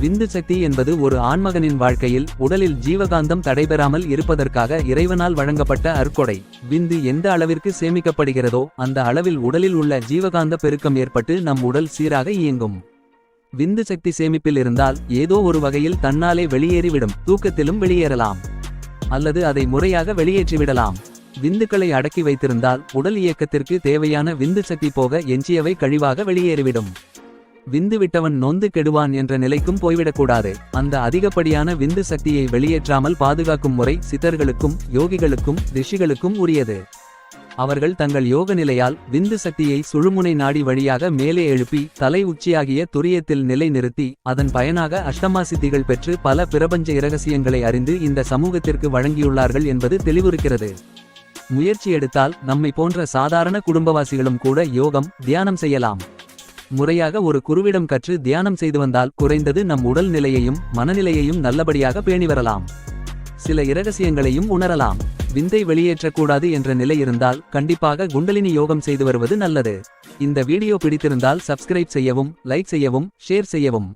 விந்து சக்தி என்பது ஒரு ஆண்மகனின் வாழ்க்கையில் உடலில் ஜீவகாந்தம் தடைபெறாமல் இருப்பதற்காக இறைவனால் வழங்கப்பட்ட அருட்கொடை. விந்து எந்த அளவிற்கு சேமிக்கப்படுகிறதோ அந்த அளவில் உடலில் உள்ள ஜீவகாந்த பெருக்கம் ஏற்பட்டு நம் உடல் சீராக இயங்கும். விந்து சக்தி சேமிப்பில் இருந்தால் ஏதோ ஒரு வகையில் தன்னாலே வெளியேறிவிடும். தூக்கத்திலும் வெளியேறலாம் அல்லது அதை முறையாக வெளியேற்றிவிடலாம். விந்துக்களை அடக்கி வைத்திருந்தால் உடல் இயக்கத்திற்கு தேவையான விந்து சக்தி போக எஞ்சியவை கழிவாக வெளியேறிவிடும். விந்து விட்டவன் நொந்து கெடுவான் என்ற நிலைக்கும் போய்விடக்கூடாது. அந்த அதிகப்படியான விந்து சக்தியை வெளியேற்றாமல் பாதுகாக்கும் முறை சித்தர்களுக்கும் யோகிகளுக்கும் ரிஷிகளுக்கும் உரியது. அவர்கள் தங்கள் யோக நிலையால் விந்து சக்தியை சுழுமுனை நாடி வழியாக மேலே எழுப்பி தலை உச்சியாகிய துரியத்தில் நிலை நிறுத்தி அதன் பயனாக அஷ்டமா சித்திகள் பெற்று பல பிரபஞ்ச இரகசியங்களை அறிந்து இந்த சமூகத்திற்கு வழங்கியுள்ளார்கள் என்பது தெளிவுறுக்கிறது. முயற்சி எடுத்தால் நம்மை போன்ற சாதாரண குடும்பவாசிகளும் கூட யோகம் தியானம் செய்யலாம். முறையாக ஒரு குருவிடம் கற்று தியானம் செய்து வந்தால் குறைந்தது நம் உடல் நிலையையும் மனநிலையையும் நல்லபடியாக பேணி வரலாம். சில இரகசியங்களையும் உணரலாம். விந்தை வெளியேற்றக்கூடாது என்ற நிலை இருந்தால் கண்டிப்பாக குண்டலினி யோகம் செய்து வருவது நல்லது. இந்த வீடியோ பிடித்திருந்தால் சப்ஸ்கிரைப் செய்யவும், லைக் செய்யவும், ஷேர் செய்யவும்.